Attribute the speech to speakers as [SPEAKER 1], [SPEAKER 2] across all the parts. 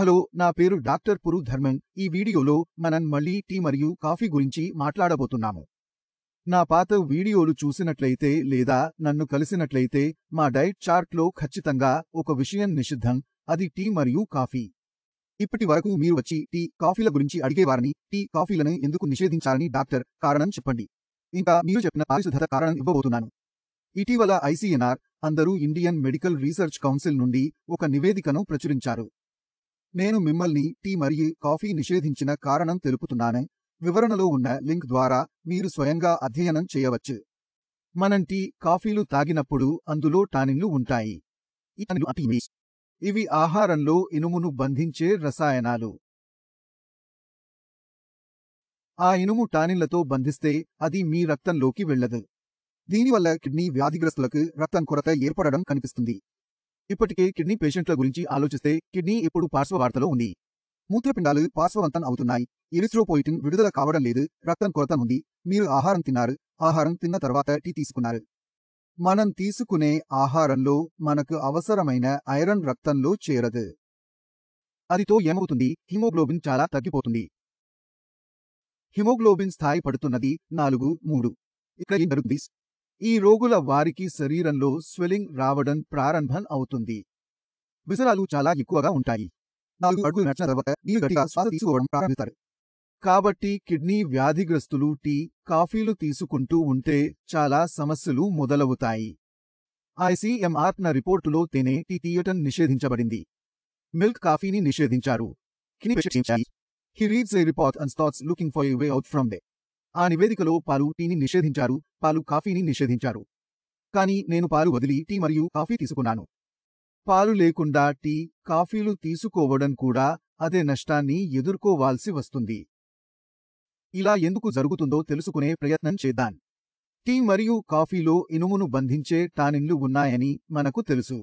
[SPEAKER 1] Hello, నా పేరు doctor పురు Dharman. ఈ వీడియోలో మనం మళ్ళీ టీ మరియు కాఫీ గురించి మాట్లాడబోతున్నాము. నా పాత వీడియోలు చూసినట్లయితే లేదా నన్ను కలిసినట్లయితే మా డైట్ చార్ట్లో ఖచ్చితంగా ఒక విషయం నిషిద్ధం, అది టీ మరియు కాఫీ. ఇప్పటి వరకు మీరు వచ్చి టీ కాఫీల గురించి అడిగేవారని, టీ కాఫీలను ఎందుకు నిషేధించాలని డాక్టర్ కారణం చెప్పండి. ఇంకా మీరు చెప్పిన పారిశుద్ధత కారణం ఇవ్వబోతున్నాను. ఇటీవల ICNR, అందరూ ఇండియన్ మెడికల్ రీసెర్చ్ కౌన్సిల్ నుండి ఒక నివేదికను ప్రచురించారు. నేను మిమ్మల్ని టీ మరియు కాఫీ నిషేధించిన కారణం తెలుపుతున్నాను. వివరణలో ఉన్న లింక్ ద్వారా మీరు స్వయంగా అధ్యయనం చేయవచ్చు. మనం టీ కాఫీలు తాగినప్పుడు అందులో టానిన్లు ఉంటాయి. ఈ టానిన్లు ఇవి ఆహారంలో ఇనుమును బంధించే రసాయనాలు. ఆ ఇనుము టానిన్లతో బంధిస్తే అది మీ రక్తంలోకి వెళ్ళదు. దీనివల్ల కిడ్నీ వ్యాధిగ్రస్తులకు రక్తం కొరత ఏర్పడడం కనిపిస్తుంది. ఇప్పటికే కిడ్నీ పేషెంట్ల గురించి ఆలోచిస్తే కిడ్నీ ఇప్పుడు పార్శ్వవార్తలో ఉంది. మూత్రపిండాలు పార్శ్వవంతం అవుతున్నాయి. ఎరిథ్రోపోయిటిన్ విడుదల కావడం లేదు. రక్తం కొరత ఉంది. మీరు ఆహారం తిన్నారు. ఆహారం తిన్న తర్వాత టీ తీసుకున్నారు. మనం తీసుకునే ఆహారంలో మనకు అవసరమైన ఐరన్ రక్తంలో చేరదు. అదితో ఏమవుతుంది? హిమోగ్లోబిన్ చాలా తగ్గిపోతుంది. హిమోగ్లోబిన్ స్థాయి పడుతున్నది 4.3. ఇక్కడ ఏం జరుగుతుంది? ఈ రోగుల వారికి శరీరంలో స్వెల్లింగ్ రావడం ప్రారంభం అవుతుంది. విసరాలు చాలా ఎక్కువగా ఉంటాయి. 4 అడుగులు నడిచిన తర్వాత మీరు గట్టిగా శ్వాస తీసుకోవడం ప్రారంభిస్తారు. కాబట్టి కిడ్నీ వ్యాధిగ్రస్తులు టీ కాఫీలు తీసుకుంటూ ఉంటే చాలా సమస్యలు మొదలవుతాయి. ICMR న రిపోర్టులో తేనె, టీ తీయటం నిషేధించబడింది. మిల్క్ కాఫీని నిషేధించారు. He reads a report and starts looking for a way out from there. ఆ నివేదికలో పాలు, టీని నిషేధించారు, పాలు, కాఫీని నిషేధించారు. కానీ నేను పాలు వదిలి టీ మరియు కాఫీ తీసుకున్నాను. పాలు లేకుండా టీ, కాఫీలు తీసుకోవడం కూడా అదే నష్టాన్ని ఎదుర్కోవాల్సి వస్తుంది. ఇలా ఎందుకు జరుగుతుందో తెలుసుకునే ప్రయత్నం చేద్దాం. టీ మరియు కాఫీలో ఇనుమును బంధించే టానిన్లు ఉన్నాయని మనకు తెలుసు.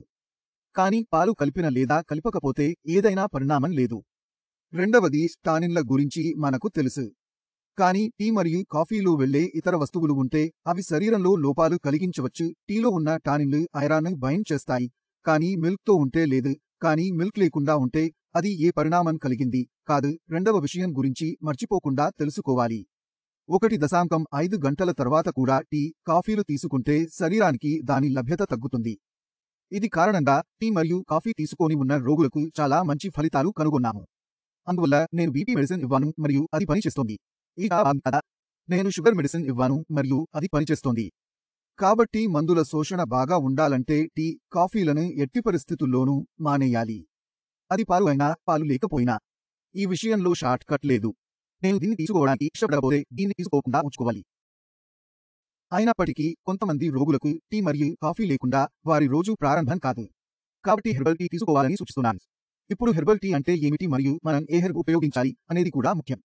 [SPEAKER 1] కానీ పాలు కలిపిన లేదా కలపకపోతే ఏదైనా పరిణామం లేదు. రెండవది, టానిన్ల గురించి మనకు తెలుసు. కానీ టీ మరియు కాఫీలో వెళ్లే ఇతర వస్తువులు ఉంటే అవి శరీరంలో లోపాలు కలిగించవచ్చు. టీలో ఉన్న టానిన్లు ఐరన్ను బైండ్ చేస్తాయి. కానీ మిల్క్తో ఉంటే లేదు. కానీ మిల్క్ లేకుండా ఉంటే అది ఏ పరిణామం కలిగింది కాదు. రెండవ విషయం గురించి మర్చిపోకుండా తెలుసుకోవాలి. 1.5 గంటల తర్వాత కూడా టీ, కాఫీలు తీసుకుంటే శరీరానికి దాని లభ్యత తగ్గుతుంది. ఇది కారణంగా టీ మరియు కాఫీ తీసుకొని ఉన్న రోగులకు చాలా మంచి ఫలితాలు కనుగొన్నాము. అందువల్ల నేను బీపీ మెడిసిన్ ఇవ్వాను మరియు అది పనిచేస్తోంది. నేను షుగర్ మెడిసిన్ ఇవ్వాను మరియు అది పనిచేస్తోంది. కాబట్టి మందుల శోషణ బాగా ఉండాలంటే టీ, కాఫీలను ఎట్టి పరిస్థితుల్లోనూ మానేయాలి. అది పాలు అయినా, పాలు లేకపోయినా. ఈ విషయంలో షార్ట్ కట్ లేదు. నేను దీన్ని తీసుకోవడానికి ఇష్టపడకపోతే దీన్ని తీసుకోకుండా ఉంచుకోవాలి. అయినప్పటికీ కొంతమంది రోగులకు టీ మరియు కాఫీ లేకుండా వారి రోజు ప్రారంభం కాదు. కాబట్టి హెర్బల్ టీ తీసుకోవాలని సూచిస్తున్నాను. ఇప్పుడు హెర్బల్ టీ అంటే ఏమిటి మరియు మనం ఏ హెర్బ్ ఉపయోగించాలి అనేది కూడా ముఖ్యం.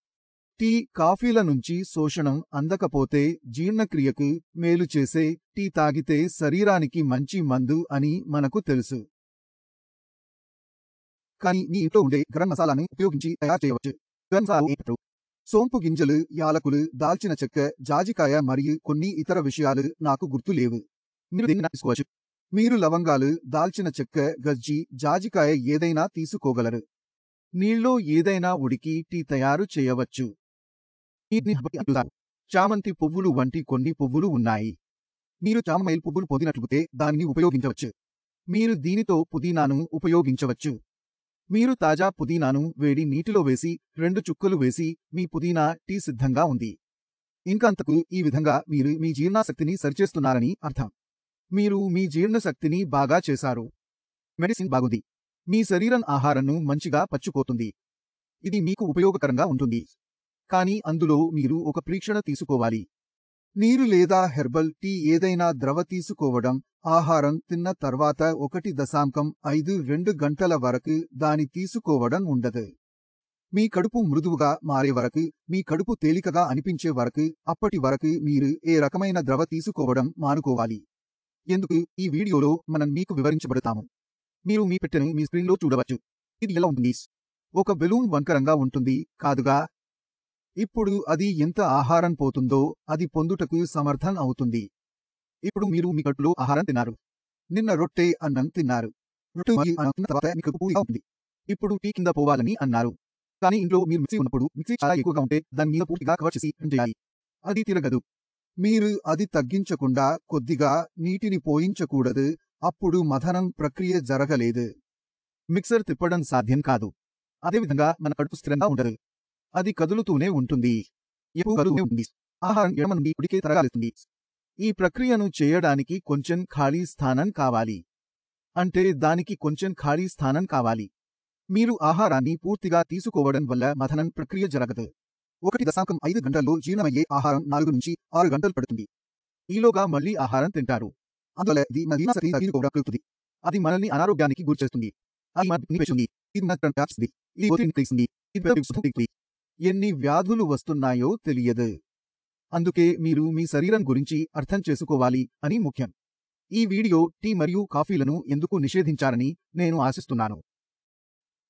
[SPEAKER 1] టీ, కాఫీల నుంచి శోషణం అందకపోతే జీర్ణక్రియకు మేలు చేసే టీ తాగితే శరీరానికి మంచి మందు అని మనకు తెలుసు. కానీ మీ ఇంట్లో ఉండే గరం మసాలాను ఉపయోగించి తయారు చేయవచ్చు. గరం మసాలా ఏమిటో? సోంపు గింజలు, యాలకులు, దాల్చిన చెక్క, జాజికాయ మరియు కొన్ని ఇతర విషయాలు నాకు గుర్తు లేవు. మీరు దీన్ని తీసుకోవచ్చు. మీరు లవంగాలు, దాల్చిన చెక్క, గజ్జి, జాజికాయ ఏదైనా తీసుకోగలరు. నీళ్ళలో ఏదైనా ఉడికి టీ తయారు చేయవచ్చు. చామంతి పువ్వులు వంటి కొన్ని పువ్వులు ఉన్నాయి. మీరు చామమైల్ పువ్వులు పొందినట్లుతే దానిని ఉపయోగించవచ్చు. మీరు దీనితో పుదీనాను ఉపయోగించవచ్చు. మీరు తాజా పుదీనాను వేడి నీటిలో వేసి 2 చుక్కలు వేసి మీ పుదీనా టీ సిద్ధంగా ఉంది. ఇంకంతకు ఈ విధంగా మీరు మీ జీర్ణశక్తిని సరిచేస్తున్నారని అర్థం. మీరు మీ జీర్ణశక్తిని బాగా చేశారు. మెడిసిన్ బాగుంది. మీ శరీరం ఆహారంను మంచిగా పచ్చుకోతుంది. ఇది మీకు ఉపయోగకరంగా ఉంటుంది. కానీ అందులో మీరు ఒక పరీక్షణ తీసుకోవాలి. నీరు లేదా హెర్బల్ టీ ఏదైనా ద్రవ తీసుకోవడం ఆహారం తిన్న తర్వాత 1.52 గంటల వరకు దాని తీసుకోవడం ఉండదు. మీ కడుపు మృదువుగా మారే వరకు, మీ కడుపు తేలికగా అనిపించే వరకు, అప్పటి వరకు మీరు ఏ రకమైన ద్రవ తీసుకోవడం మానుకోవాలి. ఎందుకు? ఈ వీడియోలో మనం మీకు వివరించబడతాము. మీరు మీ పెట్టెను మీ స్క్రీన్లో చూడవచ్చు. ఇది ఎలా ఉంటుంది? ఒక బెలూన్ వంకరంగా ఉంటుంది కాదుగా? ఇప్పుడు అది ఎంత ఆహారం పోతుందో అది పొందుటకు సమర్థం అవుతుంది. ఇప్పుడు మీరు మీ కడుపులో ఆహారం తిన్నారు. నిన్న రొట్టె, అన్నం తిన్నారు. రొట్టె మరియు అన్నం తిన్న తర్వాత మీ కడుపు పూర్తిగా ఉంటుంది. ఇప్పుడు టీ కింద పోవాలని అన్నారు. కానీ ఇంట్లో మీరు మిక్సీ ఉన్నప్పుడు మిక్సీ చాలా ఎక్కువగా ఉంటే దాని మీద పూర్తిగా కవర్ చేసి రన్ చేయాలి. అది తిరగదు. మీరు అది తగ్గించకుండా కొద్దిగా నీటిని పోయించకూడదు. అప్పుడు మథనం ప్రక్రియ జరగలేదు. మిక్సర్ తిప్పడం సాధ్యం కాదు. అదేవిధంగా మన కడుపు స్థిరంగా ఉండదు. అది కదులుతూనే ఉంటుంది. ఎప్పుడు కదులుతూనే ఉంటుంది. ఆహారం ఎడమ నుండి కుడికే తరగాలిస్తుంది. ఈ ప్రక్రియను చేయడానికి కొంచెం ఖాళీ స్థానం కావాలి. అంటే దానికి కొంచెం ఖాళీ స్థానం కావాలి. మీరు ఆహారాన్ని పూర్తిగా తీసుకోవడం వల్ల మథనం ప్రక్రియ జరగదు. 1.5 గంటల్లో జీర్ణమయ్యే ఆహారం 4 నుంచి 6 గంటలు పడుతుంది. ఈలోగా మళ్ళీ ఆహారం తింటారు. అందువల్ల ఇది మన జీర్ణశక్తి తగ్గిపోవడం కలుగుతుంది. అది మనల్ని అనారోగ్యానికి గురిచేస్తుంది. అది మన కిడ్నీ పెంచుతుంది. ఇది మన రక్తం చేస్తుంది. ఇది ఒత్తిడిని పెంచుతుంది. ఇది పెదవి పెంచుతుంది. ఎన్ని వ్యాధులు వస్తున్నాయో తెలియదు. అందుకే మీరు మీ శరీరం గురించి అర్థం చేసుకోవాలి అని ముఖ్యం. ఈ వీడియో టీ మరియు కాఫీలను ఎందుకు నిషేధించారని నేను ఆశిస్తున్నాను.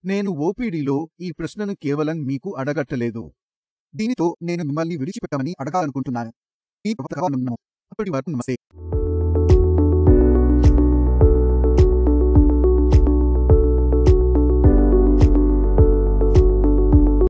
[SPEAKER 1] నేను ఓపీడీలో ఈ ప్రశ్నను కేవలం మీకు అడగట్టలేదు. దీనితో నేను మిమ్మల్ని విడిచిపెట్టమని అడగాలనుకుంటున్నాను. మీ ప్రవర్తన అప్పటి వరకు నమస్తే.